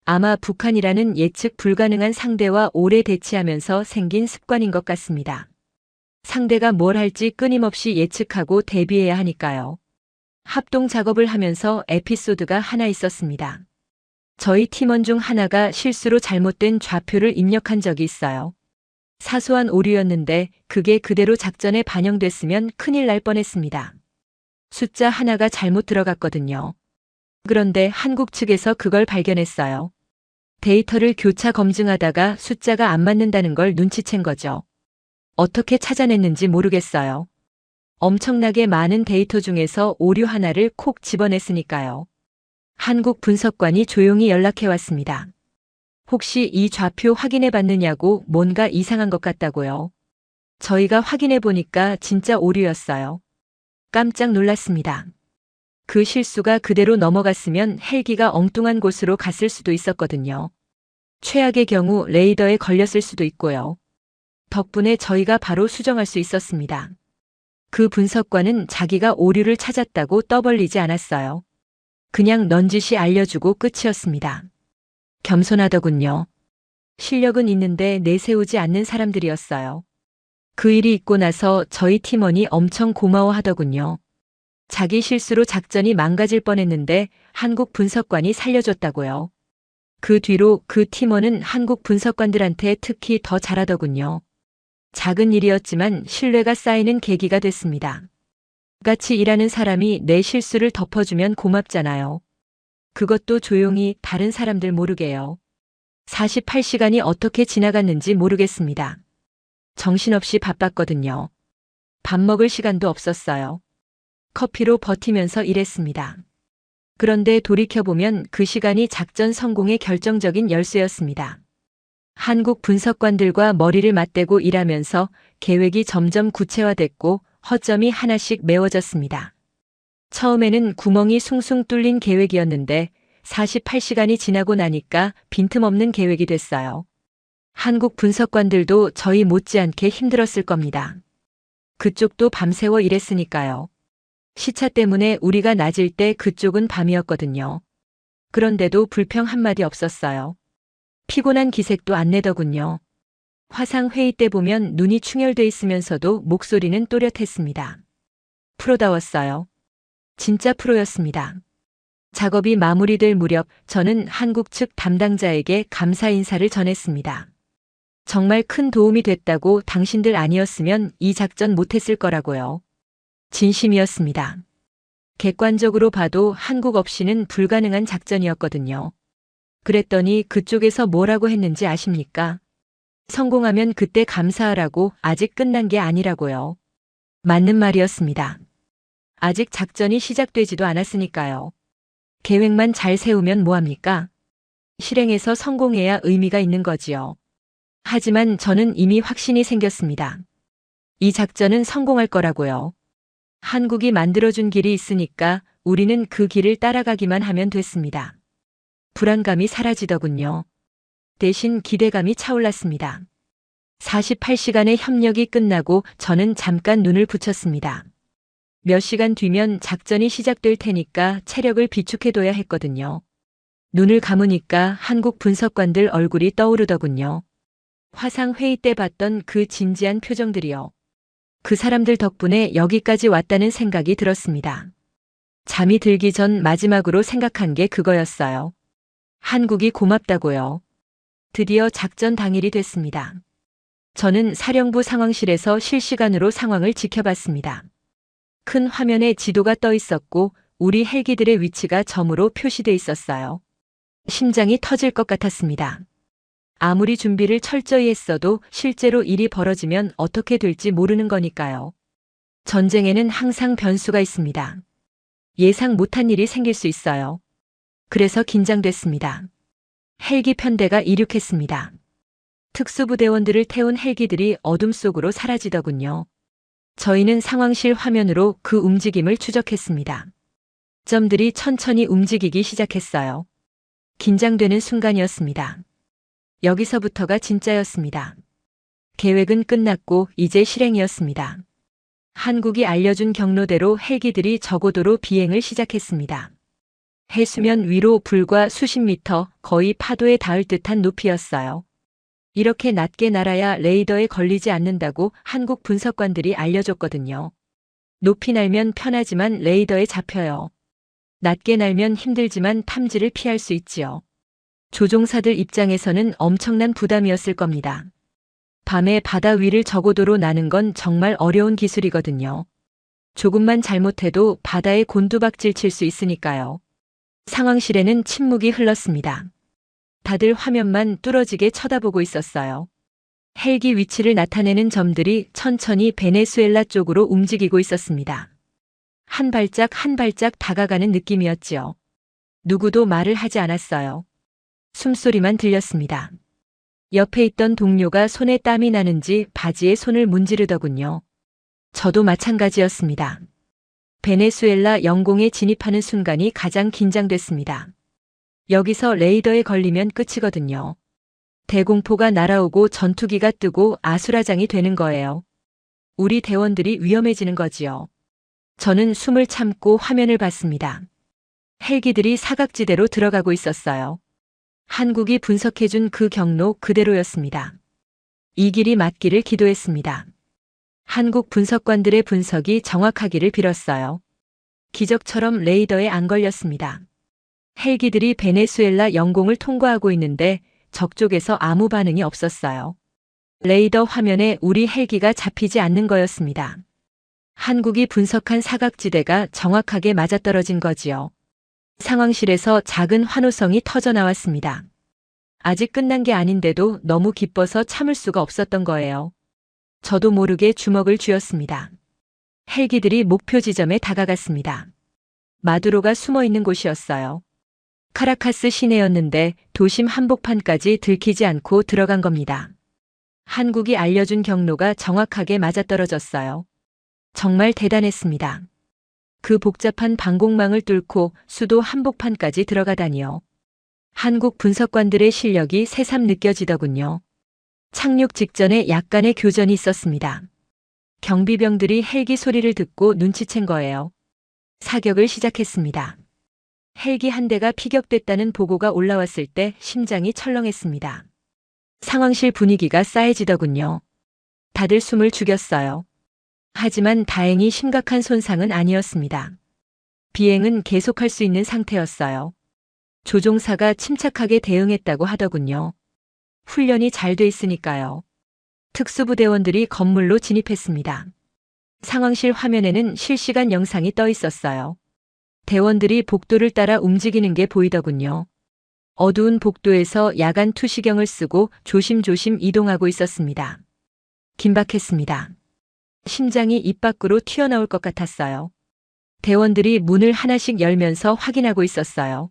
S2: 아마 북한이라는 예측 불가능한 상대와 오래 대치하면서 생긴 습관인 것 같습니다. 상대가 뭘 할지 끊임없이 예측하고 대비해야 하니까요. 합동 작업을 하면서 에피소드가 하나 있었습니다. 저희 팀원 중 하나가 실수로 잘못된 좌표를 입력한 적이 있어요. 사소한 오류였는데 그게 그대로 작전에 반영됐으면 큰일 날 뻔했습니다. 숫자 하나가 잘못 들어갔거든요. 그런데 한국 측에서 그걸 발견했어요. 데이터를 교차 검증하다가 숫자가 안 맞는다는 걸 눈치챈 거죠. 어떻게 찾아냈는지 모르겠어요. 엄청나게 많은 데이터 중에서 오류 하나를 콕 집어냈으니까요. 한국 분석관이 조용히 연락해 왔습니다. 혹시 이 좌표 확인해 봤느냐고 뭔가 이상한 것 같다고요. 저희가 확인해 보니까 진짜 오류였어요. 깜짝 놀랐습니다. 그 실수가 그대로 넘어갔으면 헬기가 엉뚱한 곳으로 갔을 수도 있었거든요. 최악의 경우 레이더에 걸렸을 수도 있고요. 덕분에 저희가 바로 수정할 수 있었습니다. 그 분석관은 자기가 오류를 찾았다고 떠벌리지 않았어요. 그냥 넌지시 알려주고 끝이었습니다. 겸손하더군요. 실력은 있는데 내세우지 않는 사람들이었어요. 그 일이 있고 나서 저희 팀원이 엄청 고마워하더군요. 자기 실수로 작전이 망가질 뻔했는데 한국 분석관이 살려줬다고요. 그 뒤로 그 팀원은 한국 분석관들한테 특히 더 잘하더군요. 작은 일이었지만 신뢰가 쌓이는 계기가 됐습니다. 같이 일하는 사람이 내 실수를 덮어주면 고맙잖아요. 그것도 조용히 다른 사람들 모르게요. 48시간이 어떻게 지나갔는지 모르겠습니다. 정신없이 바빴거든요. 밥 먹을 시간도 없었어요. 커피로 버티면서 일했습니다. 그런데 돌이켜보면 그 시간이 작전 성공의 결정적인 열쇠였습니다. 한국 분석관들과 머리를 맞대고 일하면서 계획이 점점 구체화됐고 허점이 하나씩 메워졌습니다. 처음에는 구멍이 숭숭 뚫린 계획이었는데 48시간이 지나고 나니까 빈틈없는 계획이 됐어요. 한국 분석관들도 저희 못지않게 힘들었을 겁니다. 그쪽도 밤새워 일했으니까요. 시차 때문에 우리가 낮일 때 그쪽은 밤이었거든요. 그런데도 불평 한마디 없었어요. 피곤한 기색도 안 내더군요. 화상 회의 때 보면 눈이 충혈돼 있으면서도 목소리는 또렷했습니다. 프로다웠어요. 진짜 프로였습니다. 작업이 마무리될 무렵 저는 한국 측 담당자에게 감사 인사를 전했습니다. 정말 큰 도움이 됐다고, 당신들 아니었으면 이 작전 못했을 거라고요. 진심이었습니다. 객관적으로 봐도 한국 없이는 불가능한 작전이었거든요. 그랬더니 그쪽에서 뭐라고 했는지 아십니까? 성공하면 그때 감사하라고, 아직 끝난 게 아니라고요. 맞는 말이었습니다. 아직 작전이 시작되지도 않았으니까요. 계획만 잘 세우면 뭐합니까? 실행해서 성공해야 의미가 있는 거지요. 하지만 저는 이미 확신이 생겼습니다. 이 작전은 성공할 거라고요. 한국이 만들어준 길이 있으니까 우리는 그 길을 따라가기만 하면 됐습니다. 불안감이 사라지더군요. 대신 기대감이 차올랐습니다. 48시간의 협력이 끝나고 저는 잠깐 눈을 붙였습니다. 몇 시간 뒤면 작전이 시작될 테니까 체력을 비축해둬야 했거든요. 눈을 감으니까 한국 분석관들 얼굴이 떠오르더군요. 화상회의 때 봤던 그 진지한 표정들이요. 그 사람들 덕분에 여기까지 왔다는 생각이 들었습니다. 잠이 들기 전 마지막으로 생각한 게 그거였어요. 한국이 고맙다고요. 드디어 작전 당일이 됐습니다. 저는 사령부 상황실에서 실시간으로 상황을 지켜봤습니다. 큰 화면에 지도가 떠 있었고 우리 헬기들의 위치가 점으로 표시돼 있었어요. 심장이 터질 것 같았습니다. 아무리 준비를 철저히 했어도 실제로 일이 벌어지면 어떻게 될지 모르는 거니까요. 전쟁에는 항상 변수가 있습니다. 예상 못한 일이 생길 수 있어요. 그래서 긴장됐습니다. 헬기 편대가 이륙했습니다. 특수부대원들을 태운 헬기들이 어둠 속으로 사라지더군요. 저희는 상황실 화면으로 그 움직임을 추적했습니다. 점들이 천천히 움직이기 시작했어요. 긴장되는 순간이었습니다. 여기서부터가 진짜였습니다. 계획은 끝났고 이제 실행이었습니다. 한국이 알려준 경로대로 헬기들이 저고도로 비행을 시작했습니다. 해수면 위로 불과 수십 미터, 거의 파도에 닿을 듯한 높이였어요. 이렇게 낮게 날아야 레이더에 걸리지 않는다고 한국 분석관들이 알려줬거든요. 높이 날면 편하지만 레이더에 잡혀요. 낮게 날면 힘들지만 탐지를 피할 수 있지요. 조종사들 입장에서는 엄청난 부담이었을 겁니다. 밤에 바다 위를 저고도로 나는 건 정말 어려운 기술이거든요. 조금만 잘못해도 바다에 곤두박질 칠 수 있으니까요. 상황실에는 침묵이 흘렀습니다. 다들 화면만 뚫어지게 쳐다보고 있었어요. 헬기 위치를 나타내는 점들이 천천히 베네수엘라 쪽으로 움직이고 있었습니다. 한 발짝 한 발짝 다가가는 느낌이었지요. 누구도 말을 하지 않았어요. 숨소리만 들렸습니다. 옆에 있던 동료가 손에 땀이 나는지 바지에 손을 문지르더군요. 저도 마찬가지였습니다. 베네수엘라 영공에 진입하는 순간이 가장 긴장됐습니다. 여기서 레이더에 걸리면 끝이거든요. 대공포가 날아오고 전투기가 뜨고 아수라장이 되는 거예요. 우리 대원들이 위험해지는 거지요. 저는 숨을 참고 화면을 봤습니다. 헬기들이 사각지대로 들어가고 있었어요. 한국이 분석해준 그 경로 그대로였습니다. 이 길이 맞기를 기도했습니다. 한국 분석관들의 분석이 정확하기를 빌었어요. 기적처럼 레이더에 안 걸렸습니다. 헬기들이 베네수엘라 영공을 통과하고 있는데 적쪽에서 아무 반응이 없었어요. 레이더 화면에 우리 헬기가 잡히지 않는 거였습니다. 한국이 분석한 사각지대가 정확하게 맞아떨어진 거지요. 상황실에서 작은 환호성이 터져 나왔습니다. 아직 끝난 게 아닌데도 너무 기뻐서 참을 수가 없었던 거예요. 저도 모르게 주먹을 쥐었습니다. 헬기들이 목표 지점에 다가갔습니다. 마두로가 숨어 있는 곳이었어요. 카라카스 시내였는데 도심 한복판까지 들키지 않고 들어간 겁니다. 한국이 알려준 경로가 정확하게 맞아떨어졌어요. 정말 대단했습니다. 그 복잡한 방공망을 뚫고 수도 한복판까지 들어가다니요. 한국 분석관들의 실력이 새삼 느껴지더군요. 착륙 직전에 약간의 교전이 있었습니다. 경비병들이 헬기 소리를 듣고 눈치챈 거예요. 사격을 시작했습니다. 헬기 한 대가 피격됐다는 보고가 올라왔을 때 심장이 철렁했습니다. 상황실 분위기가 싸해지더군요. 다들 숨을 죽였어요. 하지만 다행히 심각한 손상은 아니었습니다. 비행은 계속할 수 있는 상태였어요. 조종사가 침착하게 대응했다고 하더군요. 훈련이 잘 돼 있으니까요. 특수부대원들이 건물로 진입했습니다. 상황실 화면에는 실시간 영상이 떠 있었어요. 대원들이 복도를 따라 움직이는 게 보이더군요. 어두운 복도에서 야간 투시경을 쓰고 조심조심 이동하고 있었습니다. 긴박했습니다. 심장이 입 밖으로 튀어나올 것 같았어요. 대원들이 문을 하나씩 열면서 확인하고 있었어요.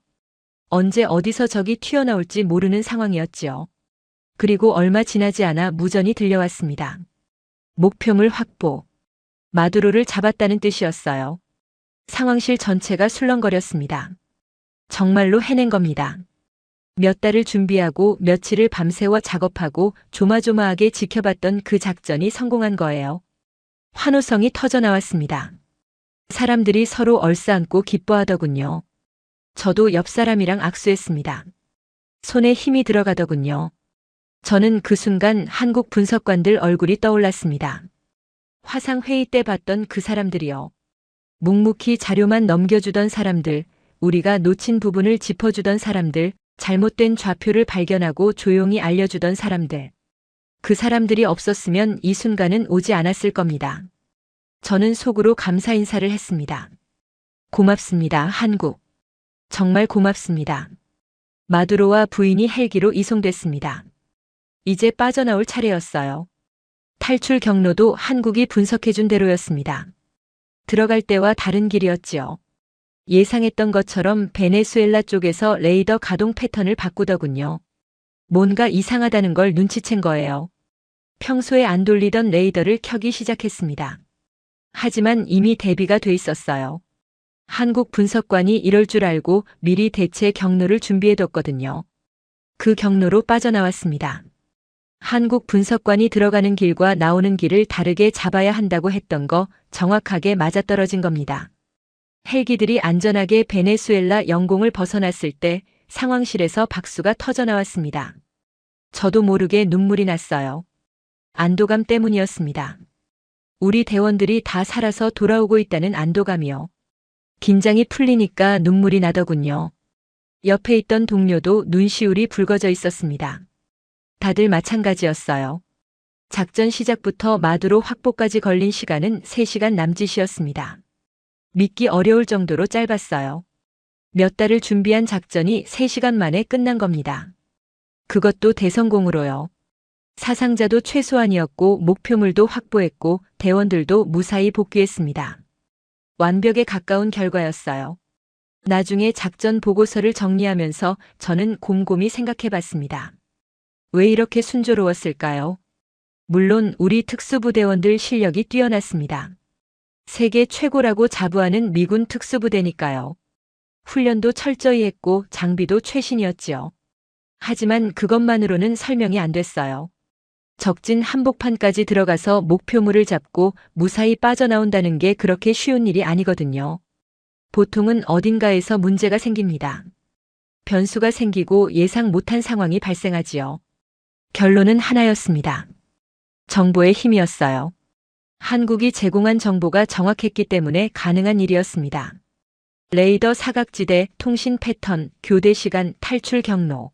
S2: 언제 어디서 적이 튀어나올지 모르는 상황이었지요. 그리고 얼마 지나지 않아 무전이 들려왔습니다. 목표물 확보. 마두로를 잡았다는 뜻이었어요. 상황실 전체가 술렁거렸습니다. 정말로 해낸 겁니다. 몇 달을 준비하고 며칠을 밤새워 작업하고 조마조마하게 지켜봤던 그 작전이 성공한 거예요. 환호성이 터져 나왔습니다. 사람들이 서로 얼싸안고 기뻐하더군요. 저도 옆 사람이랑 악수했습니다. 손에 힘이 들어가더군요. 저는 그 순간 한국 분석관들 얼굴이 떠올랐습니다. 화상회의 때 봤던 그 사람들이요. 묵묵히 자료만 넘겨주던 사람들, 우리가 놓친 부분을 짚어주던 사람들, 잘못된 좌표를 발견하고 조용히 알려주던 사람들. 그 사람들이 없었으면 이 순간은 오지 않았을 겁니다. 저는 속으로 감사 인사를 했습니다. 고맙습니다, 한국. 정말 고맙습니다. 마두로와 부인이 헬기로 이송됐습니다. 이제 빠져나올 차례였어요. 탈출 경로도 한국이 분석해준 대로였습니다. 들어갈 때와 다른 길이었지요. 예상했던 것처럼 베네수엘라 쪽에서 레이더 가동 패턴을 바꾸더군요. 뭔가 이상하다는 걸 눈치챈 거예요. 평소에 안 돌리던 레이더를 켜기 시작했습니다. 하지만 이미 대비가 돼 있었어요. 한국 분석관이 이럴 줄 알고 미리 대체 경로를 준비해뒀거든요. 그 경로로 빠져나왔습니다. 한국 분석관이 들어가는 길과 나오는 길을 다르게 잡아야 한다고 했던 거 정확하게 맞아떨어진 겁니다. 헬기들이 안전하게 베네수엘라 영공을 벗어났을 때 상황실에서 박수가 터져 나왔습니다. 저도 모르게 눈물이 났어요. 안도감 때문이었습니다. 우리 대원들이 다 살아서 돌아오고 있다는 안도감이요. 긴장이 풀리니까 눈물이 나더군요. 옆에 있던 동료도 눈시울이 붉어져 있었습니다. 다들 마찬가지였어요. 작전 시작부터 마두로 확보까지 걸린 시간은 3시간 남짓이었습니다. 믿기 어려울 정도로 짧았어요. 몇 달을 준비한 작전이 3시간 만에 끝난 겁니다. 그것도 대성공으로요. 사상자도 최소한이었고 목표물도 확보했고 대원들도 무사히 복귀했습니다. 완벽에 가까운 결과였어요. 나중에 작전 보고서를 정리하면서 저는 곰곰이 생각해봤습니다. 왜 이렇게 순조로웠을까요? 물론 우리 특수부대원들 실력이 뛰어났습니다. 세계 최고라고 자부하는 미군 특수부대니까요. 훈련도 철저히 했고 장비도 최신이었지요. 하지만 그것만으로는 설명이 안 됐어요. 적진 한복판까지 들어가서 목표물을 잡고 무사히 빠져나온다는 게 그렇게 쉬운 일이 아니거든요. 보통은 어딘가에서 문제가 생깁니다. 변수가 생기고 예상 못한 상황이 발생하지요. 결론은 하나였습니다. 정보의 힘이었어요. 한국이 제공한 정보가 정확했기 때문에 가능한 일이었습니다. 레이더 사각지대, 통신 패턴, 교대 시간, 탈출 경로.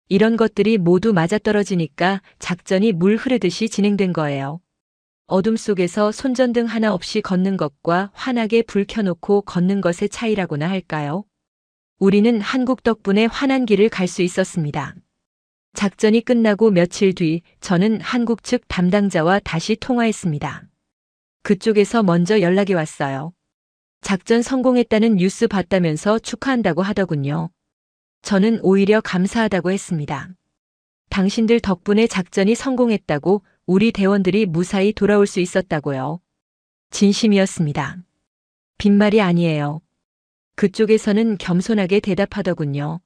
S2: 이런 것들이 모두 맞아떨어지니까 작전이 물 흐르듯이 진행된 거예요. 어둠 속에서 손전등 하나 없이 걷는 것과 환하게 불 켜놓고 걷는 것의 차이라고나 할까요? 우리는 한국 덕분에 환한 길을 갈 수 있었습니다. 작전이 끝나고 며칠 뒤 저는 한국 측 담당자와 다시 통화했습니다. 그쪽에서 먼저 연락이 왔어요. 작전 성공했다는 뉴스 봤다면서 축하한다고 하더군요. 저는 오히려 감사하다고 했습니다. 당신들 덕분에 작전이 성공했다고, 우리 대원들이 무사히 돌아올 수 있었다고요. 진심이었습니다. 빈말이 아니에요. 그쪽에서는 겸손하게 대답하더군요.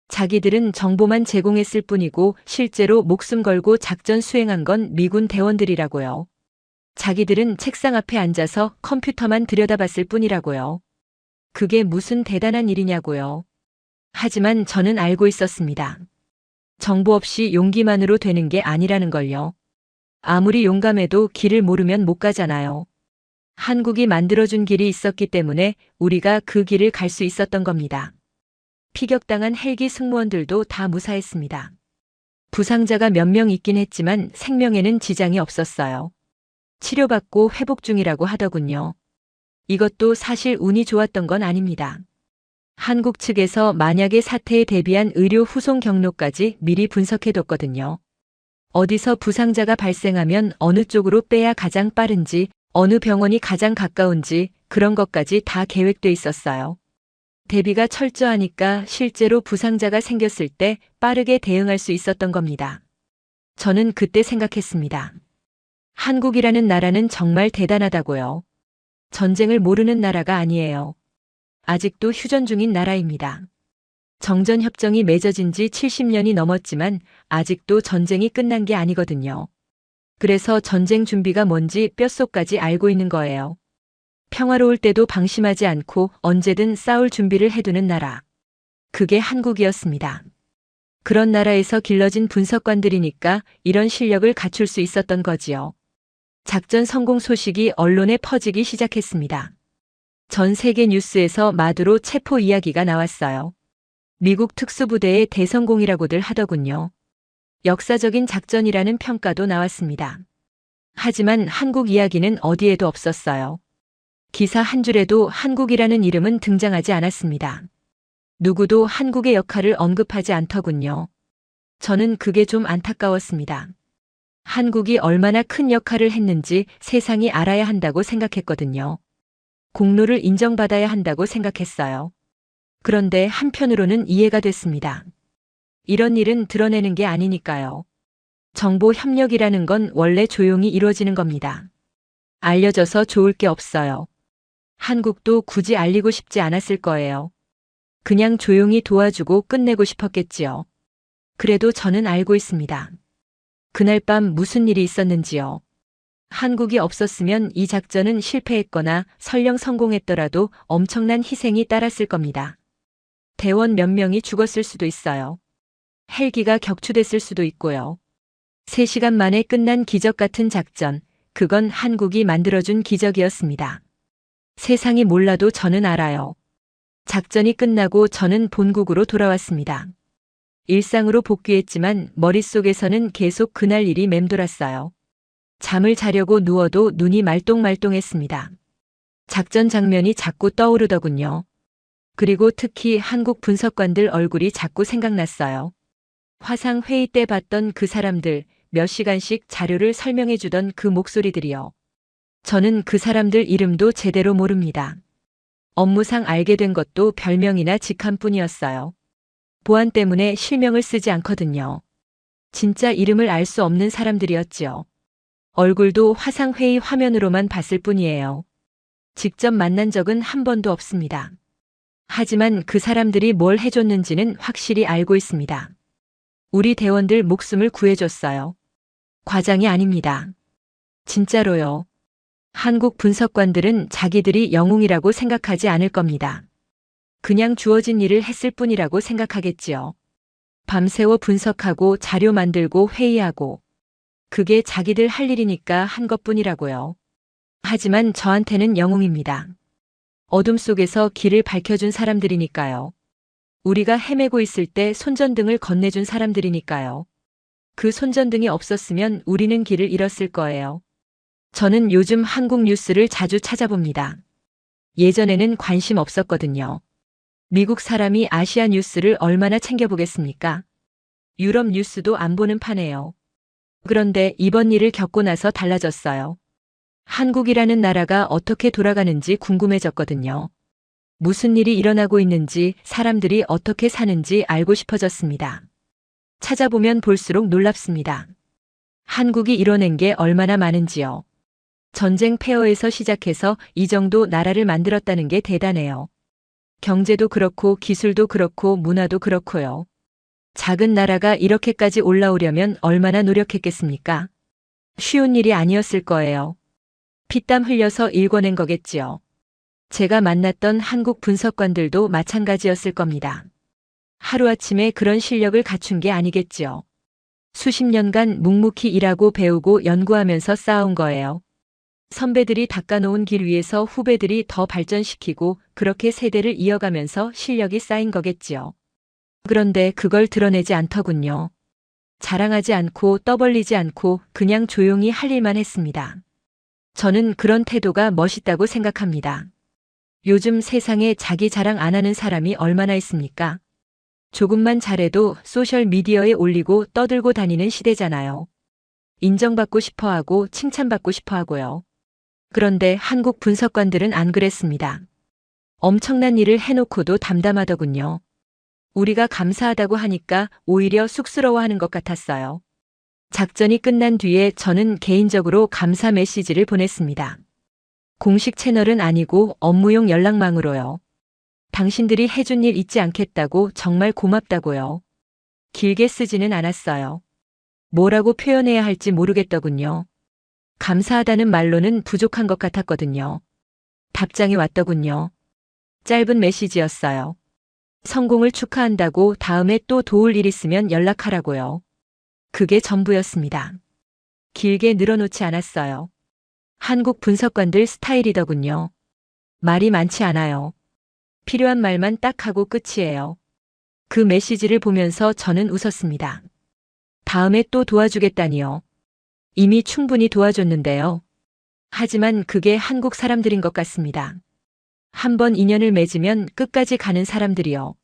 S2: 자기들은 정보만 제공했을 뿐이고 실제로 목숨 걸고 작전 수행한 건 미군 대원들이라고요. 자기들은 책상 앞에 앉아서 컴퓨터만 들여다봤을 뿐이라고요. 그게 무슨 대단한 일이냐고요. 하지만 저는 알고 있었습니다. 정보 없이 용기만으로 되는 게 아니라는 걸요. 아무리 용감해도 길을 모르면 못 가잖아요. 한국이 만들어준 길이 있었기 때문에 우리가 그 길을 갈 수 있었던 겁니다. 피격당한 헬기 승무원들도 다 무사했습니다. 부상자가 몇 명 있긴 했지만 생명에는 지장이 없었어요. 치료받고 회복 중이라고 하더군요. 이것도 사실 운이 좋았던 건 아닙니다. 한국 측에서 만약의 사태에 대비한 의료 후송 경로까지 미리 분석해뒀거든요. 어디서 부상자가 발생하면 어느 쪽으로 빼야 가장 빠른지, 어느 병원이 가장 가까운지 그런 것까지 다 계획돼 있었어요. 대비가 철저하니까 실제로 부상자가 생겼을 때 빠르게 대응할 수 있었던 겁니다. 저는 그때 생각했습니다. 한국이라는 나라는 정말 대단하다고요. 전쟁을 모르는 나라가 아니에요. 아직도 휴전 중인 나라입니다. 정전협정이 맺어진 지 70년이 넘었지만 아직도 전쟁이 끝난 게 아니거든요. 그래서 전쟁 준비가 뭔지 뼛속까지 알고 있는 거예요. 평화로울 때도 방심하지 않고 언제든 싸울 준비를 해두는 나라. 그게 한국이었습니다. 그런 나라에서 길러진 분석관들이니까 이런 실력을 갖출 수 있었던 거지요. 작전 성공 소식이 언론에 퍼지기 시작했습니다. 전 세계 뉴스에서 마두로 체포 이야기가 나왔어요. 미국 특수부대의 대성공이라고들 하더군요. 역사적인 작전이라는 평가도 나왔습니다. 하지만 한국 이야기는 어디에도 없었어요. 기사 한 줄에도 한국이라는 이름은 등장하지 않았습니다. 누구도 한국의 역할을 언급하지 않더군요. 저는 그게 좀 안타까웠습니다. 한국이 얼마나 큰 역할을 했는지 세상이 알아야 한다고 생각했거든요. 공로를 인정받아야 한다고 생각했어요. 그런데 한편으로는 이해가 됐습니다. 이런 일은 드러내는 게 아니니까요. 정보 협력이라는 건 원래 조용히 이루어지는 겁니다. 알려져서 좋을 게 없어요. 한국도 굳이 알리고 싶지 않았을 거예요. 그냥 조용히 도와주고 끝내고 싶었겠지요. 그래도 저는 알고 있습니다. 그날 밤 무슨 일이 있었는지요. 한국이 없었으면 이 작전은 실패했거나 설령 성공했더라도 엄청난 희생이 따랐을 겁니다. 대원 몇 명이 죽었을 수도 있어요. 헬기가 격추됐을 수도 있고요. 3시간 만에 끝난 기적 같은 작전, 그건 한국이 만들어준 기적이었습니다. 세상이 몰라도 저는 알아요. 작전이 끝나고 저는 본국으로 돌아왔습니다. 일상으로 복귀했지만 머릿속에서는 계속 그날 일이 맴돌았어요. 잠을 자려고 누워도 눈이 말똥말똥했습니다. 작전 장면이 자꾸 떠오르더군요. 그리고 특히 한국 분석관들 얼굴이 자꾸 생각났어요. 화상 회의 때 봤던 그 사람들, 몇 시간씩 자료를 설명해 주던 그 목소리들이요. 저는 그 사람들 이름도 제대로 모릅니다. 업무상 알게 된 것도 별명이나 직함뿐이었어요. 보안 때문에 실명을 쓰지 않거든요. 진짜 이름을 알 수 없는 사람들이었지요. 얼굴도 화상회의 화면으로만 봤을 뿐이에요. 직접 만난 적은 한 번도 없습니다. 하지만 그 사람들이 뭘 해줬는지는 확실히 알고 있습니다. 우리 대원들 목숨을 구해줬어요. 과장이 아닙니다. 진짜로요. 한국 분석관들은 자기들이 영웅이라고 생각하지 않을 겁니다. 그냥 주어진 일을 했을 뿐이라고 생각하겠지요. 밤새워 분석하고 자료 만들고 회의하고 그게 자기들 할 일이니까 한 것뿐이라고요. 하지만 저한테는 영웅입니다. 어둠 속에서 길을 밝혀준 사람들이니까요. 우리가 헤매고 있을 때 손전등을 건네준 사람들이니까요. 그 손전등이 없었으면 우리는 길을 잃었을 거예요. 저는 요즘 한국 뉴스를 자주 찾아봅니다. 예전에는 관심 없었거든요. 미국 사람이 아시아 뉴스를 얼마나 챙겨보겠습니까? 유럽 뉴스도 안 보는 판이에요. 그런데 이번 일을 겪고 나서 달라졌어요. 한국이라는 나라가 어떻게 돌아가는지 궁금해졌거든요. 무슨 일이 일어나고 있는지, 사람들이 어떻게 사는지 알고 싶어졌습니다. 찾아보면 볼수록 놀랍습니다. 한국이 이뤄낸 게 얼마나 많은지요. 전쟁 폐허에서 시작해서 이 정도 나라를 만들었다는 게 대단해요. 경제도 그렇고 기술도 그렇고 문화도 그렇고요. 작은 나라가 이렇게까지 올라오려면 얼마나 노력했겠습니까? 쉬운 일이 아니었을 거예요. 피땀 흘려서 일궈낸 거겠지요. 제가 만났던 한국 분석관들도 마찬가지였을 겁니다. 하루아침에 그런 실력을 갖춘 게 아니겠지요. 수십 년간 묵묵히 일하고 배우고 연구하면서 쌓아온 거예요. 선배들이 닦아놓은 길 위에서 후배들이 더 발전시키고 그렇게 세대를 이어가면서 실력이 쌓인 거겠지요. 그런데 그걸 드러내지 않더군요. 자랑하지 않고 떠벌리지 않고 그냥 조용히 할 일만 했습니다. 저는 그런 태도가 멋있다고 생각합니다. 요즘 세상에 자기 자랑 안 하는 사람이 얼마나 있습니까? 조금만 잘해도 소셜미디어에 올리고 떠들고 다니는 시대잖아요. 인정받고 싶어 하고 칭찬받고 싶어 하고요. 그런데 한국 분석관들은 안 그랬습니다. 엄청난 일을 해놓고도 담담하더군요. 우리가 감사하다고 하니까 오히려 쑥스러워하는 것 같았어요. 작전이 끝난 뒤에 저는 개인적으로 감사 메시지를 보냈습니다. 공식 채널은 아니고 업무용 연락망으로요. 당신들이 해준 일 잊지 않겠다고 정말 고맙다고요. 길게 쓰지는 않았어요. 뭐라고 표현해야 할지 모르겠더군요. 감사하다는 말로는 부족한 것 같았거든요. 답장이 왔더군요. 짧은 메시지였어요. 성공을 축하한다고 다음에 또 도울 일 있으면 연락하라고요. 그게 전부였습니다. 길게 늘어놓지 않았어요. 한국 분석관들 스타일이더군요. 말이 많지 않아요. 필요한 말만 딱 하고 끝이에요. 그 메시지를 보면서 저는 웃었습니다. 다음에 또 도와주겠다니요. 이미 충분히 도와줬는데요. 하지만 그게 한국 사람들인 것 같습니다. 한번 인연을 맺으면 끝까지 가는 사람들이요.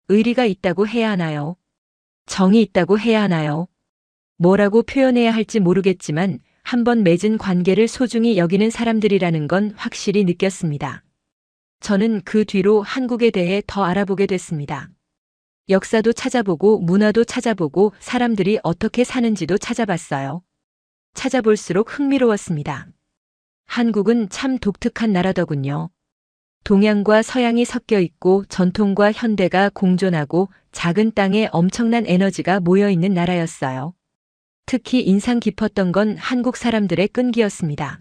S2: 의리가 있다고 해야 하나요? 정이 있다고 해야 하나요? 뭐라고 표현해야 할지 모르겠지만 한번 맺은 관계를 소중히 여기는 사람들이라는 건 확실히 느꼈습니다. 저는 그 뒤로 한국에 대해 더 알아보게 됐습니다. 역사도 찾아보고 문화도 찾아보고 사람들이 어떻게 사는지도 찾아봤어요. 찾아볼수록 흥미로웠습니다. 한국은 참 독특한 나라더군요. 동양과 서양이 섞여 있고 전통과 현대가 공존하고 작은 땅에 엄청난 에너지가 모여 있는 나라였어요. 특히 인상 깊었던 건 한국 사람들의 끈기였습니다.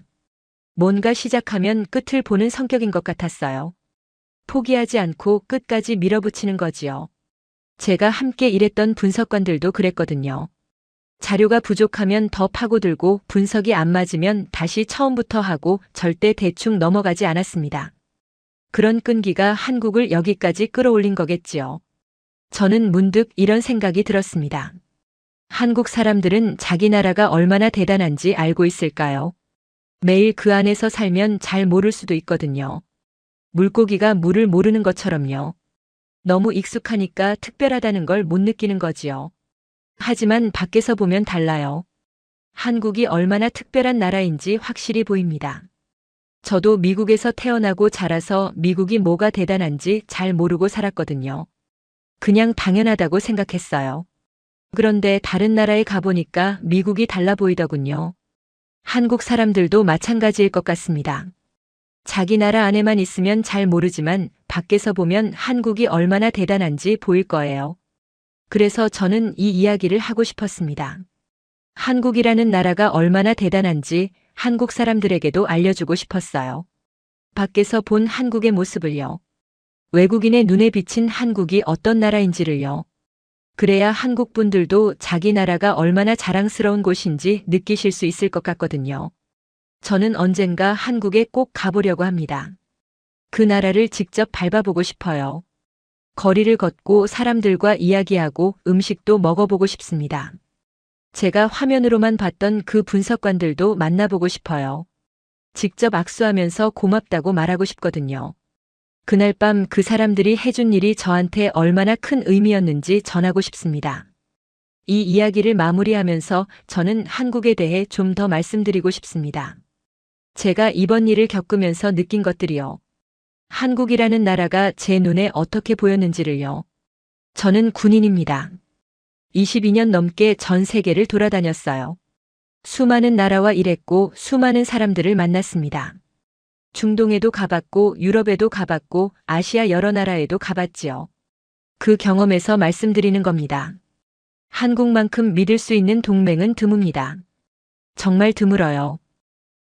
S2: 뭔가 시작하면 끝을 보는 성격인 것 같았어요. 포기하지 않고 끝까지 밀어붙이는 거지요. 제가 함께 일했던 분석관들도 그랬거든요. 자료가 부족하면 더 파고들고 분석이 안 맞으면 다시 처음부터 하고 절대 대충 넘어가지 않았습니다. 그런 끈기가 한국을 여기까지 끌어올린 거겠지요. 저는 문득 이런 생각이 들었습니다. 한국 사람들은 자기 나라가 얼마나 대단한지 알고 있을까요? 매일 그 안에서 살면 잘 모를 수도 있거든요. 물고기가 물을 모르는 것처럼요. 너무 익숙하니까 특별하다는 걸 못 느끼는 거지요. 하지만 밖에서 보면 달라요. 한국이 얼마나 특별한 나라인지 확실히 보입니다. 저도 미국에서 태어나고 자라서 미국이 뭐가 대단한지 잘 모르고 살았거든요. 그냥 당연하다고 생각했어요. 그런데 다른 나라에 가보니까 미국이 달라 보이더군요. 한국 사람들도 마찬가지일 것 같습니다. 자기 나라 안에만 있으면 잘 모르지만 밖에서 보면 한국이 얼마나 대단한지 보일 거예요. 그래서 저는 이 이야기를 하고 싶었습니다. 한국이라는 나라가 얼마나 대단한지 한국 사람들에게도 알려주고 싶었어요. 밖에서 본 한국의 모습을요. 외국인의 눈에 비친 한국이 어떤 나라인지를요. 그래야 한국 분들도 자기 나라가 얼마나 자랑스러운 곳인지 느끼실 수 있을 것 같거든요. 저는 언젠가 한국에 꼭 가보려고 합니다. 그 나라를 직접 밟아보고 싶어요. 거리를 걷고 사람들과 이야기하고 음식도 먹어보고 싶습니다. 제가 화면으로만 봤던 그 분석관들도 만나보고 싶어요. 직접 악수하면서 고맙다고 말하고 싶거든요. 그날 밤 그 사람들이 해준 일이 저한테 얼마나 큰 의미였는지 전하고 싶습니다. 이 이야기를 마무리하면서 저는 한국에 대해 좀 더 말씀드리고 싶습니다. 제가 이번 일을 겪으면서 느낀 것들이요. 한국이라는 나라가 제 눈에 어떻게 보였는지를요. 저는 군인입니다. 22년 넘게 전 세계를 돌아다녔어요. 수많은 나라와 일했고 수많은 사람들을 만났습니다. 중동에도 가봤고 유럽에도 가봤고 아시아 여러 나라에도 가봤지요. 그 경험에서 말씀드리는 겁니다. 한국만큼 믿을 수 있는 동맹은 드뭅니다. 정말 드물어요.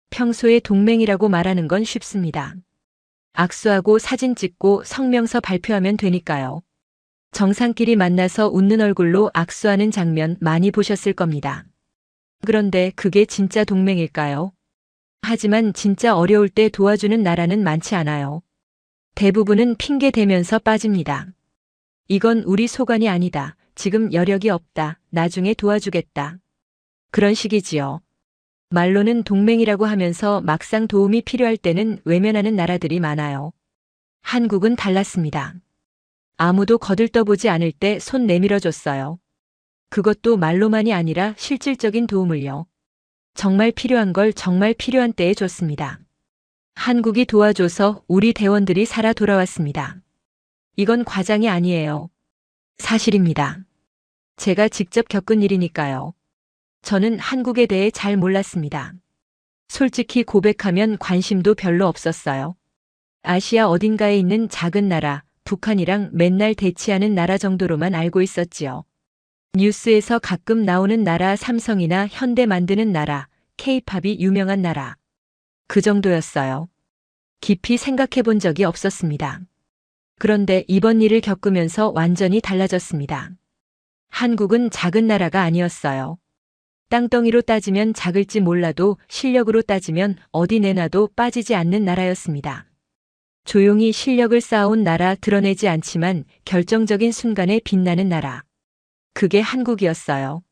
S2: 평소에 동맹이라고 말하는 건 쉽습니다. 악수하고 사진 찍고 성명서 발표하면 되니까요. 정상끼리 만나서 웃는 얼굴로 악수하는 장면 많이 보셨을 겁니다. 그런데 그게 진짜 동맹일까요? 하지만 진짜 어려울 때 도와주는 나라는 많지 않아요. 대부분은 핑계 대면서 빠집니다. 이건 우리 소관이 아니다. 지금 여력이 없다. 나중에 도와주겠다. 그런 식이지요. 말로는 동맹이라고 하면서 막상 도움이 필요할 때는 외면하는 나라들이 많아요. 한국은 달랐습니다. 아무도 거들떠보지 않을 때 손 내밀어 줬어요. 그것도 말로만이 아니라 실질적인 도움을요. 정말 필요한 걸 정말 필요한 때에 줬습니다. 한국이 도와줘서 우리 대원들이 살아 돌아왔습니다. 이건 과장이 아니에요. 사실입니다. 제가 직접 겪은 일이니까요. 저는 한국에 대해 잘 몰랐습니다. 솔직히 고백하면 관심도 별로 없었어요. 아시아 어딘가에 있는 작은 나라, 북한이랑 맨날 대치하는 나라 정도로만 알고 있었지요. 뉴스에서 가끔 나오는 나라 삼성이나 현대 만드는 나라, K-팝이 유명한 나라. 그 정도였어요. 깊이 생각해 본 적이 없었습니다. 그런데 이번 일을 겪으면서 완전히 달라졌습니다. 한국은 작은 나라가 아니었어요. 땅덩이로 따지면 작을지 몰라도 실력으로 따지면 어디 내놔도 빠지지 않는 나라였습니다. 조용히 실력을 쌓아온 나라, 드러내지 않지만 결정적인 순간에 빛나는 나라. 그게 한국이었어요.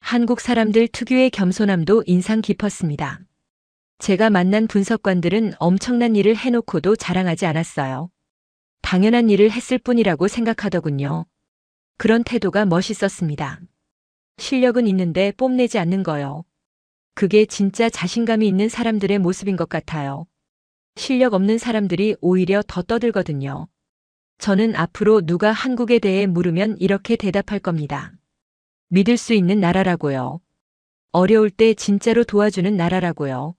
S2: 한국 사람들 특유의 겸손함도 인상 깊었습니다. 제가 만난 분석관들은 엄청난 일을 해놓고도 자랑하지 않았어요. 당연한 일을 했을 뿐이라고 생각하더군요. 그런 태도가 멋있었습니다. 실력은 있는데 뽐내지 않는 거요. 그게 진짜 자신감이 있는 사람들의 모습인 것 같아요. 실력 없는 사람들이 오히려 더 떠들거든요. 저는 앞으로 누가 한국에 대해 물으면 이렇게 대답할 겁니다. 믿을 수 있는 나라라고요. 어려울 때 진짜로 도와주는 나라라고요.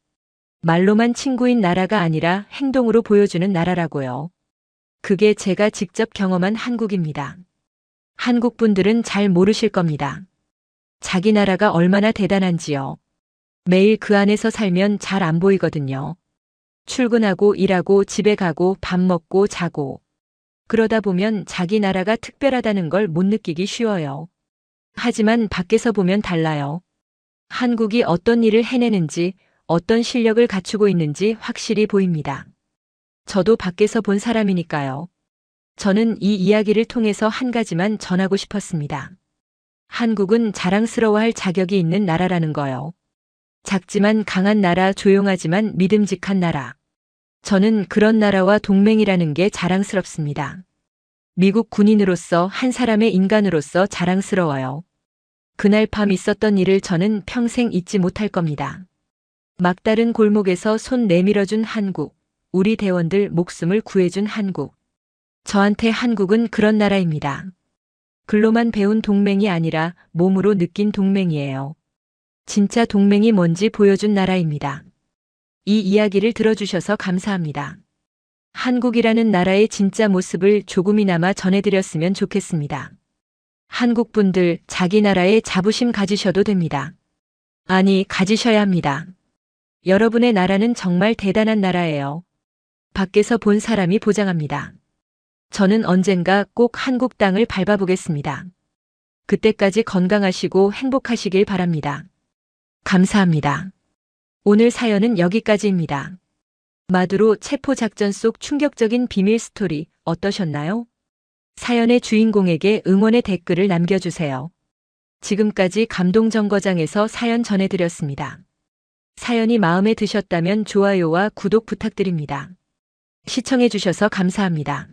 S2: 말로만 친구인 나라가 아니라 행동으로 보여주는 나라라고요. 그게 제가 직접 경험한 한국입니다. 한국 분들은 잘 모르실 겁니다. 자기 나라가 얼마나 대단한지요. 매일 그 안에서 살면 잘 안 보이거든요. 출근하고 일하고 집에 가고 밥 먹고 자고. 그러다 보면 자기 나라가 특별하다는 걸 못 느끼기 쉬워요. 하지만 밖에서 보면 달라요. 한국이 어떤 일을 해내는지, 어떤 실력을 갖추고 있는지 확실히 보입니다. 저도 밖에서 본 사람이니까요. 저는 이 이야기를 통해서 한 가지만 전하고 싶었습니다. 한국은 자랑스러워할 자격이 있는 나라라는 거요. 작지만 강한 나라, 조용하지만 믿음직한 나라. 저는 그런 나라와 동맹이라는 게 자랑스럽습니다. 미국 군인으로서 한 사람의 인간으로서 자랑스러워요. 그날 밤 있었던 일을 저는 평생 잊지 못할 겁니다. 막다른 골목에서 손 내밀어준 한국, 우리 대원들 목숨을 구해준 한국. 저한테 한국은 그런 나라입니다. 글로만 배운 동맹이 아니라 몸으로 느낀 동맹이에요. 진짜 동맹이 뭔지 보여준 나라입니다. 이 이야기를 들어주셔서 감사합니다. 한국이라는 나라의 진짜 모습을 조금이나마 전해드렸으면 좋겠습니다. 한국 분들 자기 나라에 자부심 가지셔도 됩니다. 아니, 가지셔야 합니다. 여러분의 나라는 정말 대단한 나라예요. 밖에서 본 사람이 보장합니다. 저는 언젠가 꼭 한국 땅을 밟아보겠습니다. 그때까지 건강하시고 행복하시길 바랍니다. 감사합니다. 오늘 사연은 여기까지입니다. 마두로 체포 작전 속 충격적인 비밀 스토리 어떠셨나요? 사연의 주인공에게 응원의 댓글을 남겨주세요. 지금까지 감동정거장에서 사연 전해드렸습니다. 사연이 마음에 드셨다면 좋아요와 구독 부탁드립니다. 시청해주셔서 감사합니다.